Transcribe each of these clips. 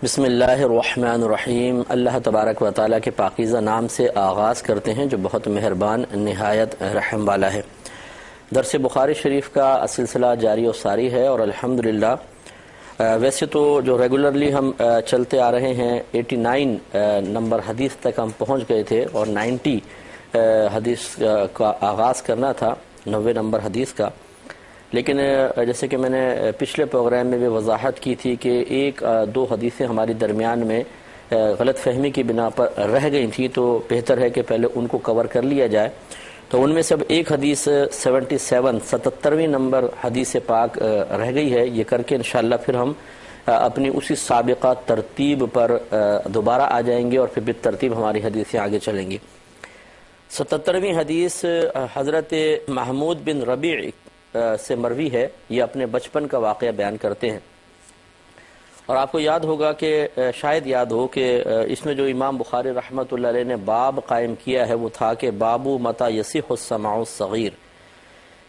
بسم اللہ الرحمن الرحیم۔ اللہ تبارک و تعالیٰ کے پاکیزہ نام سے آغاز کرتے ہیں جو بہت مہربان نہایت رحم والا ہے۔ درس بخاری شریف کا سلسلہ جاری و ساری ہے اور الحمدللہ ویسے تو جو ریگولرلی ہم چلتے آ رہے ہیں 89 نمبر حدیث تک ہم پہنچ گئے تھے اور 90 حدیث کا آغاز کرنا تھا، 90 نمبر حدیث کا، لیکن جیسے کہ میں نے پچھلے پروگرام میں بھی وضاحت کی تھی کہ ایک دو حدیثیں ہماری درمیان میں غلط فہمی کی بنا پر رہ گئی تھیں، تو بہتر ہے کہ پہلے ان کو کور کر لیا جائے۔ تو ان میں سے اب ایک حدیث 77ویں نمبر حدیث پاک رہ گئی ہے، یہ کر کے انشاءاللہ پھر ہم اپنی اسی سابقہ ترتیب پر دوبارہ آ جائیں گے اور پھر بالترتیب ہماری حدیثیں آگے چلیں گی۔ 77ویں حدیث حضرت محمود بن ربیع سے مروی ہے، یہ اپنے بچپن کا واقعہ بیان کرتے ہیں، اور آپ کو یاد ہوگا کہ شاید یاد ہو کہ اس میں جو امام بخاری رحمۃ اللہ علیہ نے باب قائم کیا ہے وہ تھا کہ بابو متى يصح السماع الصغیر،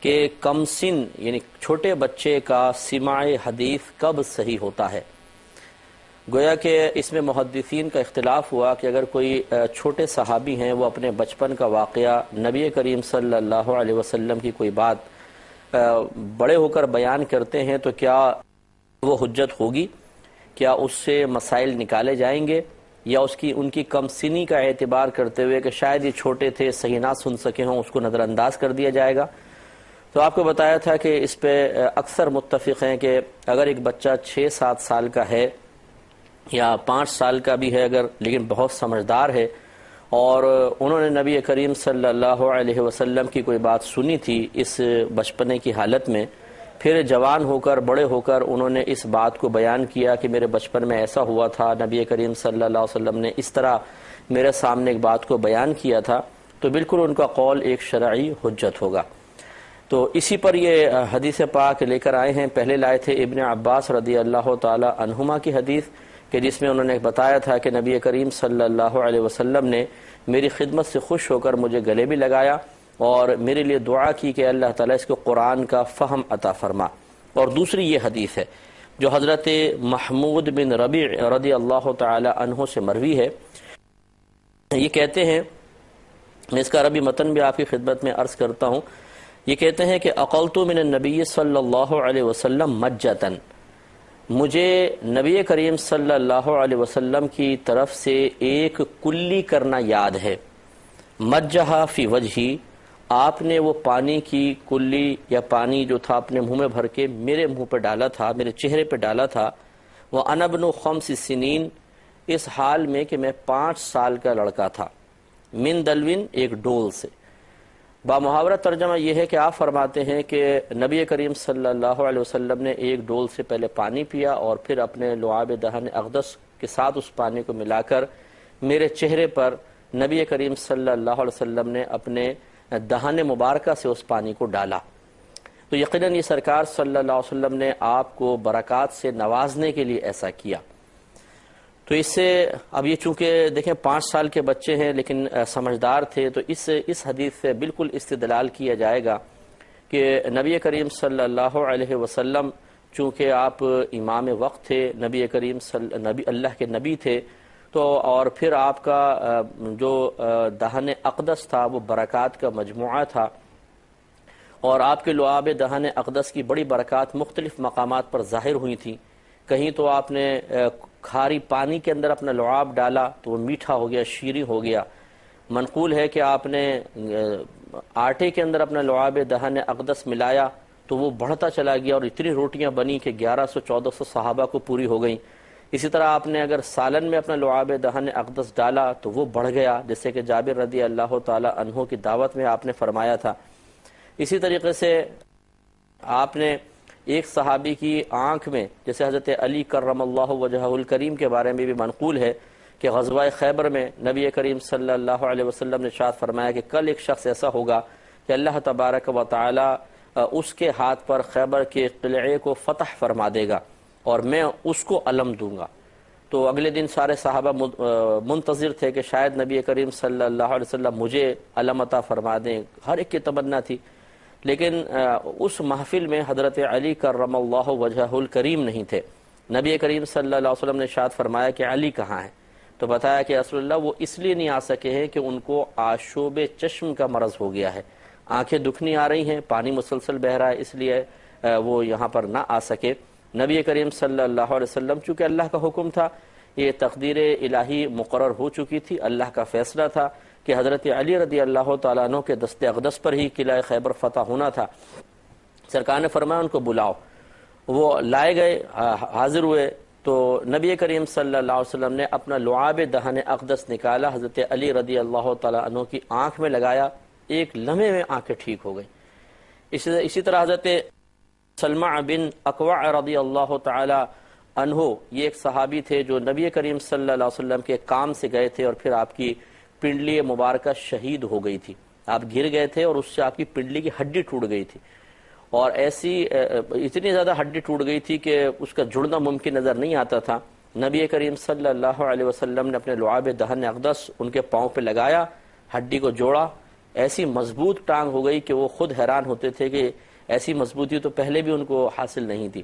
کہ کم سن یعنی چھوٹے بچے کا سماع حدیث کب صحیح ہوتا ہے۔ گویا کہ اس میں محدثین کا اختلاف ہوا کہ اگر کوئی چھوٹے صحابی ہیں وہ اپنے بچپن کا واقعہ نبی کریم صلی اللہ علیہ وسلم کی کوئی بات بڑے ہو کر بیان کرتے ہیں تو کیا وہ حجت ہوگی، کیا اس سے مسائل نکالے جائیں گے، یا ان کی کم سنی کا اعتبار کرتے ہوئے کہ شاید یہ چھوٹے تھے صحیح نہ سن سکے ہوں اس کو نظر انداز کر دیا جائے گا۔ تو آپ کو بتایا تھا کہ اس پہ اکثر متفق ہیں کہ اگر ایک بچہ 6-7 سال کا ہے یا 5 سال کا بھی ہے اگر، لیکن بہت سمجھدار ہے اور انہوں نے نبی کریم صلی اللہ علیہ وسلم کی کوئی بات سنی تھی اس بچپنے کی حالت میں، پھر جوان ہو کر بڑے ہو کر انہوں نے اس بات کو بیان کیا کہ میرے بچپن میں ایسا ہوا تھا، نبی کریم صلی اللہ علیہ وسلم نے اس طرح میرے سامنے ایک بات کو بیان کیا تھا، تو بالکل ان کا قول ایک شرعی حجت ہوگا۔ تو اسی پر یہ حدیث پاک لے کر آئے ہیں۔ پہلے لائے تھے ابن عباس رضی اللہ تعالی عنہما کی حدیث کہ جس میں انہوں نے بتایا تھا کہ نبی کریم صلی اللہ علیہ وسلم نے میری خدمت سے خوش ہو کر مجھے گلے بھی لگایا اور میرے لیے دعا کی کہ اللہ تعالیٰ اس کو قرآن کا فہم عطا فرما۔ اور دوسری یہ حدیث ہے جو حضرت محمود بن ربیع رضی اللہ تعالی عنہ سے مروی ہے، یہ کہتے ہیں، میں اس کا عربی متن بھی آپ کی خدمت میں عرض کرتا ہوں، یہ کہتے ہیں کہ اقلت من النبی صلی اللہ علیہ وسلم مجتن، مجھے نبی کریم صلی اللہ علیہ وسلم کی طرف سے ایک کلی کرنا یاد ہے، مجہا فی وجہی، آپ نے وہ پانی کی کلی یا پانی جو تھا اپنے منہ میں بھر کے میرے منہ پہ ڈالا تھا، میرے چہرے پہ ڈالا تھا، وَأَنَا ابْنُ 5 سنین، اس حال میں کہ میں 5 سال کا لڑکا تھا، من دلوین، ایک ڈول سے۔ بامحاورہ ترجمہ یہ ہے کہ آپ فرماتے ہیں کہ نبی کریم صلی اللہ علیہ وسلم نے ایک ڈول سے پہلے پانی پیا اور پھر اپنے لعاب دہن اقدس کے ساتھ اس پانی کو ملا کر میرے چہرے پر نبی کریم صلی اللہ علیہ وسلم نے اپنے دہن مبارکہ سے اس پانی کو ڈالا۔ تو یقیناً یہ سرکار صلی اللہ علیہ وسلم نے آپ کو برکات سے نوازنے کے لیے ایسا کیا۔ تو اس سے اب یہ چونکہ دیکھیں 5 سال کے بچے ہیں لیکن سمجھدار تھے، تو اس حدیث سے بالکل استدلال کیا جائے گا کہ نبی کریم صلی اللہ علیہ وسلم چونکہ آپ امام وقت تھے، نبی کریم اللہ کے نبی تھے، تو اور پھر آپ کا جو دہن اقدس تھا وہ برکات کا مجموعہ تھا، اور آپ کے لعاب دہن اقدس کی بڑی برکات مختلف مقامات پر ظاہر ہوئی تھیں۔ کہیں تو آپ نے کھاری پانی کے اندر اپنا لعاب ڈالا تو وہ میٹھا ہو گیا، شیریں ہو گیا۔ منقول ہے کہ آپ نے آٹے کے اندر اپنا لعاب دہن اقدس ملایا تو وہ بڑھتا چلا گیا اور اتنی روٹیاں بنی کہ 1100-1400 صحابہ کو پوری ہو گئیں۔ اسی طرح آپ نے اگر سالن میں اپنا لعاب دہن اقدس ڈالا تو وہ بڑھ گیا، جیسے کہ جابر رضی اللہ تعالی عنہ کی دعوت میں آپ نے فرمایا تھا۔ اسی طریقے سے آپ نے ایک صحابی کی آنکھ میں، جیسے حضرت علی کرم اللہ وجہہ الکریم کے بارے میں بھی منقول ہے کہ غزوہ خیبر میں نبی کریم صلی اللہ علیہ وسلم نے ارشاد فرمایا کہ کل ایک شخص ایسا ہوگا کہ اللہ تبارک و تعالی اس کے ہاتھ پر خیبر کے قلعے کو فتح فرما دے گا اور میں اس کو علم دوں گا۔ تو اگلے دن سارے صحابہ منتظر تھے کہ شاید نبی کریم صلی اللہ علیہ وسلم مجھے علم عطا فرما دیں، ہر ایک کی تمنا تھی، لیکن اس محفل میں حضرت علی کرم اللہ وجہہ الکریم نہیں تھے۔ نبی کریم صلی اللہ علیہ وسلم نے ارشاد فرمایا کہ علی کہاں ہے؟ تو بتایا کہ رسول اللہ وہ اس لیے نہیں آ سکے ہیں کہ ان کو آشوب چشم کا مرض ہو گیا ہے، آنکھیں دکھنی آ رہی ہیں، پانی مسلسل بہہ رہا ہے، اس لیے وہ یہاں پر نہ آ سکے۔ نبی کریم صلی اللہ علیہ وسلم چونکہ اللہ کا حکم تھا، یہ تقدیر الہی مقرر ہو چکی تھی، اللہ کا فیصلہ تھا کہ حضرت علی رضی اللہ تعالیٰ عنہ کے دست اقدس پر ہی قلعہ خیبر فتح ہونا تھا۔ سرکار نے فرمایا ان کو بلاؤ، وہ لائے گئے، حاضر ہوئے تو نبی کریم صلی اللہ علیہ وسلم نے اپنا لعاب دہن اقدس نکالا، حضرت علی رضی اللہ تعالیٰ عنہ کی آنکھ میں لگایا، ایک لمحے میں آنکھیں ٹھیک ہو گئیں۔ اسی طرح حضرت سلمہ بن اکوع رضی اللہ تعالیٰ عنہ، یہ ایک صحابی تھے جو نبی کریم صلی اللہ علیہ وسلم کے کام سے گئے تھے اور پھر آپ کی پنڈلی مبارکہ شہید ہو گئی تھی، آپ گر گئے تھے اور اس سے آپ کی پنڈلی کی ہڈی ٹوٹ گئی تھی، اور ایسی اتنی زیادہ ہڈی ٹوٹ گئی تھی کہ اس کا جڑنا ممکن نظر نہیں آتا تھا۔ نبی کریم صلی اللہ علیہ وسلم نے اپنے لعاب دہن اقدس ان کے پاؤں پہ لگایا، ہڈی کو جوڑا، ایسی مضبوط ٹانگ ہو گئی کہ وہ خود حیران ہوتے تھے کہ ایسی مضبوطی تو پہلے بھی ان کو حاصل نہیں تھی۔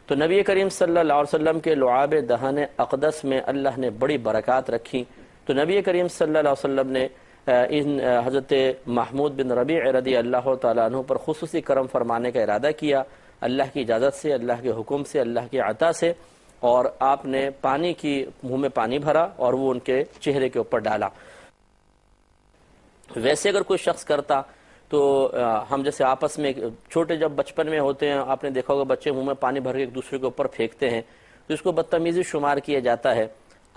تو نبی کریم صلی اللہ علیہ وسلم کے لعاب دہن اقدس میں اللہ نے بڑی برکات رکھی، تو نبی کریم صلی اللہ علیہ وسلم نے ان حضرت محمود بن ربیع رضی اللہ تعالیٰ عنہ پر خصوصی کرم فرمانے کا ارادہ کیا، اللہ کی اجازت سے، اللہ کے حکم سے، اللہ کی عطا سے، اور آپ نے پانی کی منہ میں پانی بھرا اور وہ ان کے چہرے کے اوپر ڈالا۔ ویسے اگر کوئی شخص کرتا تو ہم جیسے آپس میں چھوٹے جب بچپن میں ہوتے ہیں، آپ نے دیکھا ہوگا بچے منہ میں پانی بھر کے ایک دوسرے کے اوپر پھینکتے ہیں تو اس کو بدتمیزی شمار کیا جاتا ہے۔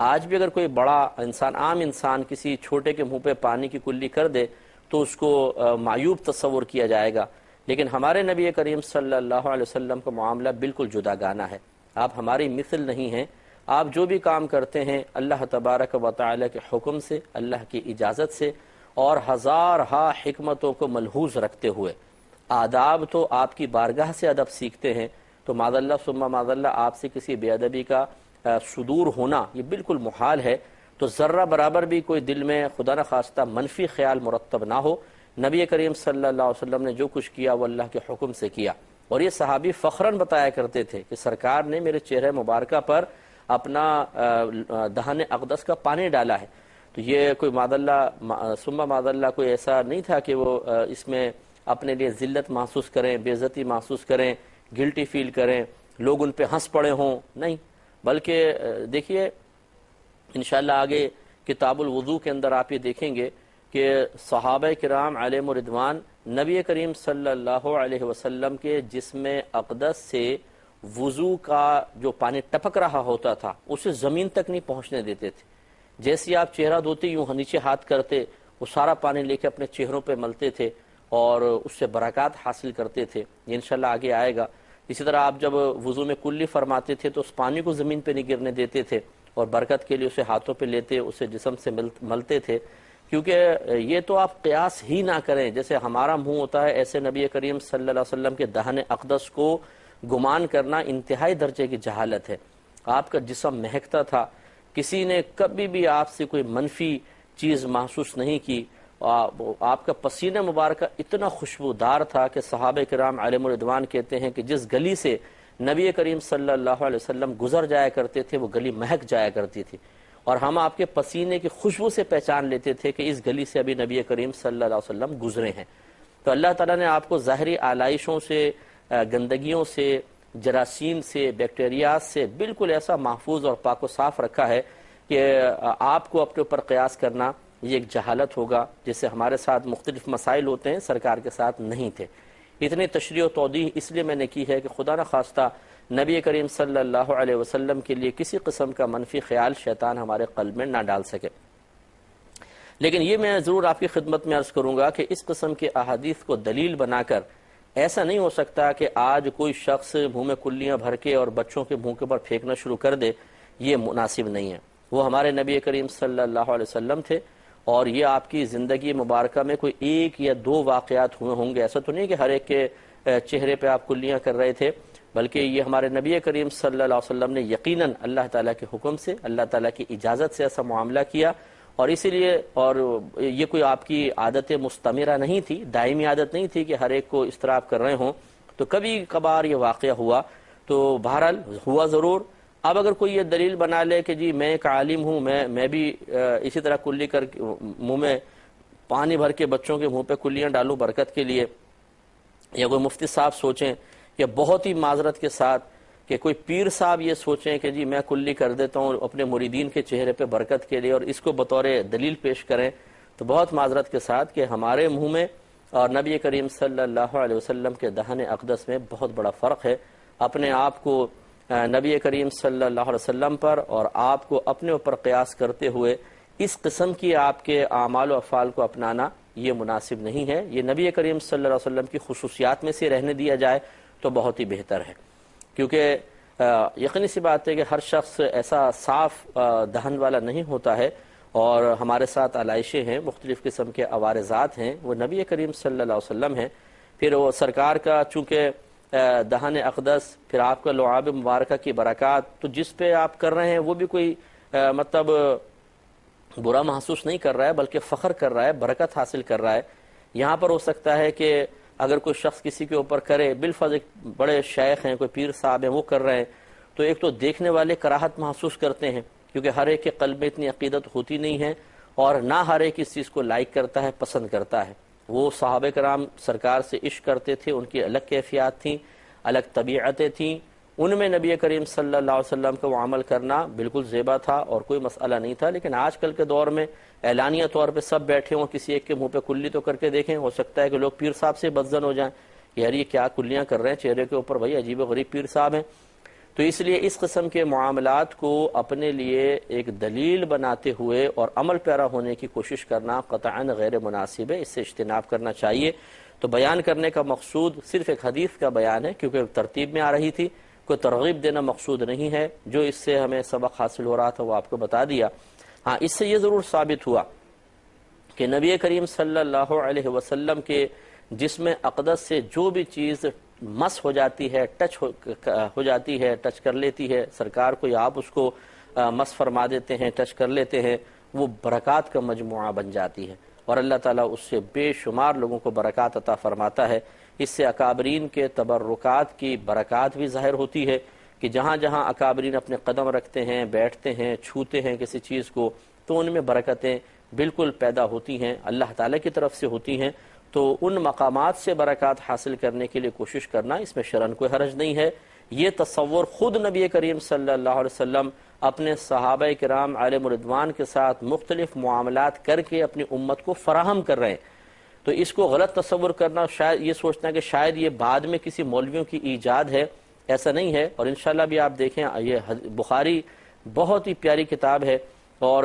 آج بھی اگر کوئی بڑا انسان، عام انسان کسی چھوٹے کے منہ پہ پانی کی کلی کر دے تو اس کو معیوب تصور کیا جائے گا، لیکن ہمارے نبی کریم صلی اللہ علیہ وسلم کا معاملہ بالکل جدا گانہ ہے۔ آپ ہماری مثل نہیں ہیں، آپ جو بھی کام کرتے ہیں اللہ تبارک و تعالی کے حکم سے، اللہ کی اجازت سے، اور ہزارہا حکمتوں کو ملحوظ رکھتے ہوئے۔ آداب تو آپ کی بارگاہ سے ادب سیکھتے ہیں، تو معاذ اللہ ثم معاذ اللہ آپ سے کسی بے ادبی کا صدور ہونا یہ بالکل محال ہے، تو ذرہ برابر بھی کوئی دل میں خدا نخواستہ منفی خیال مرتب نہ ہو۔ نبی کریم صلی اللہ علیہ وسلم نے جو کچھ کیا وہ اللہ کے حکم سے کیا، اور یہ صحابی فخراً بتایا کرتے تھے کہ سرکار نے میرے چہرے مبارکہ پر اپنا دہن اقدس کا پانی ڈالا ہے۔ تو یہ کوئی معاذ اللہ ثم معاذ اللہ کوئی ایسا نہیں تھا کہ وہ اس میں اپنے لیے ذلت محسوس کریں، بے عزتی محسوس کریں، گلٹی فیل کریں، لوگ ان پہ ہنس پڑے ہوں، نہیں، بلکہ دیکھیے انشاءاللہ آگے کتاب الوضو کے اندر آپ یہ دیکھیں گے کہ صحابہ کرام علیہم رضوان نبی کریم صلی اللہ علیہ وسلم کے جسم اقدس سے وضو کا جو پانی ٹپک رہا ہوتا تھا اسے زمین تک نہیں پہنچنے دیتے تھے۔ جیسے آپ چہرہ دھوتے یوں نیچے ہاتھ کرتے، وہ سارا پانی لے کے اپنے چہروں پہ ملتے تھے اور اس سے برکات حاصل کرتے تھے، یہ انشاءاللہ آگے آئے گا۔ اسی طرح آپ جب وضو میں کلی فرماتے تھے تو اس پانی کو زمین پہ نہیں گرنے دیتے تھے اور برکت کے لیے اسے ہاتھوں پہ لیتے، اسے جسم سے ملتے تھے، کیونکہ یہ تو آپ قیاس ہی نہ کریں، جیسے ہمارا منہ ہوتا ہے ایسے نبی کریم صلی اللہ علیہ وسلم کے دہن اقدس کو گمان کرنا انتہائی درجے کی جہالت ہے۔ آپ کا جسم مہکتا تھا، کسی نے کبھی بھی آپ سے کوئی منفی چیز محسوس نہیں کی، آپ کا پسینہ مبارکہ اتنا خوشبودار تھا کہ صحابہ کرام علیہم رضوان کہتے ہیں کہ جس گلی سے نبی کریم صلی اللہ علیہ وسلم گزر جایا کرتے تھے وہ گلی مہک جایا کرتی تھی، اور ہم آپ کے پسینے کی خوشبو سے پہچان لیتے تھے کہ اس گلی سے ابھی نبی کریم صلی اللہ علیہ وسلم گزرے ہیں۔ تو اللہ تعالیٰ نے آپ کو ظاہری آلائشوں سے، گندگیوں سے، جراثیم سے، بیکٹیریا سے بالکل ایسا محفوظ اور پاک و صاف رکھا ہے کہ آپ کو اپنے اوپر قیاس کرنا یہ ایک جہالت ہوگا، جس سے ہمارے ساتھ مختلف مسائل ہوتے ہیں، سرکار کے ساتھ نہیں تھے۔ اتنی تشریح و توضیح اس لیے میں نے کی ہے کہ خدا نخواستہ نبی کریم صلی اللہ علیہ وسلم کے لیے کسی قسم کا منفی خیال شیطان ہمارے قلب میں نہ ڈال سکے۔ لیکن یہ میں ضرور آپ کی خدمت میں عرض کروں گا کہ اس قسم کے احادیث کو دلیل بنا کر ایسا نہیں ہو سکتا کہ آج کوئی شخص منہ میں کلیاں بھر کے اور بچوں کے منہ کے اوپر پھینکنا شروع کر دے، یہ مناسب نہیں ہے۔ وہ ہمارے نبی کریم صلی اللہ علیہ وسلم تھے، اور یہ آپ کی زندگی مبارکہ میں کوئی ایک یا دو واقعات ہوئے ہوں گے، ایسا تو نہیں کہ ہر ایک کے چہرے پہ آپ کلیاں کر رہے تھے، بلکہ یہ ہمارے نبی کریم صلی اللہ علیہ وسلم نے یقیناً اللہ تعالیٰ کے حکم سے، اللہ تعالیٰ کی اجازت سے ایسا معاملہ کیا، اور اسی لیے اور یہ کوئی آپ کی عادت مستمرہ نہیں تھی، دائمی عادت نہیں تھی کہ ہر ایک کو اس طرح آپ کر رہے ہوں، تو کبھی کبھار یہ واقعہ ہوا، تو بہرحال ہوا ضرور۔ اب اگر کوئی یہ دلیل بنا لے کہ جی میں ایک عالم ہوں، میں بھی اسی طرح کلی کر منہ میں پانی بھر کے بچوں کے منہ پہ کلیاں ڈالوں برکت کے لیے، یا کوئی مفتی صاحب سوچیں، یا بہت ہی معذرت کے ساتھ کہ کوئی پیر صاحب یہ سوچیں کہ جی میں کلی کر دیتا ہوں اپنے مریدین کے چہرے پہ برکت کے لیے، اور اس کو بطور دلیل پیش کریں، تو بہت معذرت کے ساتھ کہ ہمارے منہ میں اور نبی کریم صلی اللہ علیہ وسلم کے دہن اقدس میں بہت بڑا فرق ہے۔ اپنے آپ کو نبی کریم صلی اللہ علیہ وسلم پر اور آپ کو اپنے اوپر قیاس کرتے ہوئے اس قسم کی آپ کے اعمال و افعال کو اپنانا یہ مناسب نہیں ہے۔ یہ نبی کریم صلی اللہ علیہ وسلم کی خصوصیات میں سے رہنے دیا جائے تو بہت ہی بہتر ہے، کیونکہ یقینی سی بات ہے کہ ہر شخص ایسا صاف دہن والا نہیں ہوتا ہے، اور ہمارے ساتھ علائشیں ہیں، مختلف قسم کے عوارضات ہیں، وہ نبی کریم صلی اللہ علیہ وسلم ہیں۔ پھر وہ سرکار کا چونکہ دہن اقدس، پھر آپ کا لعاب مبارکہ کی برکات، تو جس پہ آپ کر رہے ہیں وہ بھی کوئی مطلب برا محسوس نہیں کر رہا ہے، بلکہ فخر کر رہا ہے، برکت حاصل کر رہا ہے۔ یہاں پر ہو سکتا ہے کہ اگر کوئی شخص کسی کے اوپر کرے، بالفرض ایک بڑے شیخ ہیں، کوئی پیر صاحب ہیں، وہ کر رہے ہیں، تو ایک تو دیکھنے والے کراہت محسوس کرتے ہیں، کیونکہ ہر ایک کے قلب میں اتنی عقیدت ہوتی نہیں ہے، اور نہ ہر ایک اس چیز کو لائک کرتا ہے، پسند کرتا ہے۔ وہ صحابہ کرام سرکار سے عشق کرتے تھے، ان کی الگ کیفیات تھیں، الگ طبیعتیں تھیں، ان میں نبی کریم صلی اللہ علیہ وسلم کا وہ عمل کرنا بالکل زیبا تھا اور کوئی مسئلہ نہیں تھا۔ لیکن آج کل کے دور میں اعلانیہ طور پہ سب بیٹھے ہوں، کسی ایک کے منہ پہ کلی تو کر کے دیکھیں، ہو سکتا ہے کہ لوگ پیر صاحب سے بدظن ہو جائیں، یار یہ کیا کلیاں کر رہے ہیں چہرے کے اوپر، بھائی عجیب و غریب پیر صاحب ہیں۔ تو اس لیے اس قسم کے معاملات کو اپنے لیے ایک دلیل بناتے ہوئے اور عمل پیرا ہونے کی کوشش کرنا قطعاً غیر مناسب ہے، اس سے اجتناب کرنا چاہیے۔ تو بیان کرنے کا مقصود صرف ایک حدیث کا بیان ہے، کیونکہ ترتیب میں آ رہی تھی، کوئی ترغیب دینا مقصود نہیں ہے۔ جو اس سے ہمیں سبق حاصل ہو رہا تھا وہ آپ کو بتا دیا۔ ہاں، اس سے یہ ضرور ثابت ہوا کہ نبی کریم صلی اللہ علیہ وسلم کے جسم اقدس سے جو بھی چیز مس ہو جاتی ہے، ٹچ ہو جاتی ہے، ٹچ کر لیتی ہے سرکار کو، یا آپ اس کو مس فرما دیتے ہیں، ٹچ کر لیتے ہیں، وہ برکات کا مجموعہ بن جاتی ہے، اور اللہ تعالیٰ اس سے بے شمار لوگوں کو برکات عطا فرماتا ہے۔ اس سے اکابرین کے تبرکات کی برکات بھی ظاہر ہوتی ہے، کہ جہاں جہاں اکابرین اپنے قدم رکھتے ہیں، بیٹھتے ہیں، چھوتے ہیں کسی چیز کو، تو ان میں برکتیں بالکل پیدا ہوتی ہیں، اللہ تعالیٰ کی طرف سے ہوتی ہیں۔ تو ان مقامات سے برکات حاصل کرنے کے لیے کوشش کرنا، اس میں شرعاً کوئی حرج نہیں ہے۔ یہ تصور خود نبی کریم صلی اللہ علیہ وسلم اپنے صحابہ کرام علیہ رضوان کے ساتھ مختلف معاملات کر کے اپنی امت کو فراہم کر رہے ہیں۔ تو اس کو غلط تصور کرنا، شاید یہ سوچنا کہ شاید یہ بعد میں کسی مولویوں کی ایجاد ہے، ایسا نہیں ہے۔ اور انشاءاللہ بھی آپ دیکھیں، یہ بخاری بہت ہی پیاری کتاب ہے، اور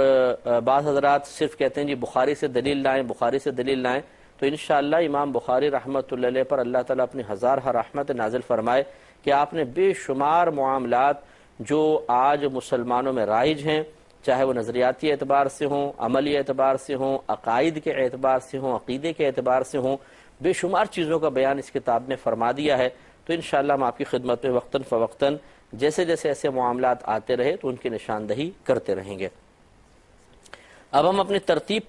بعض حضرات صرف کہتے ہیں جی بخاری سے دلیل لائیں، بخاری سے دلیل لائیں، تو انشاءاللہ امام بخاری رحمۃ اللہ علیہ پر اللہ تعالیٰ اپنی ہزارہ رحمت نازل فرمائے کہ آپ نے بے شمار معاملات جو آج مسلمانوں میں رائج ہیں، چاہے وہ نظریاتی اعتبار سے ہوں، عملی اعتبار سے ہوں، عقائد کے اعتبار سے ہوں، عقیدے کے اعتبار سے ہوں، بے شمار چیزوں کا بیان اس کتاب میں فرما دیا ہے۔ تو انشاءاللہ ہم آپ کی خدمت میں وقتاً فوقتاً جیسے جیسے ایسے معاملات آتے رہے تو ان کی نشاندہی کرتے رہیں گے۔ اب ہم اپنی ترتیب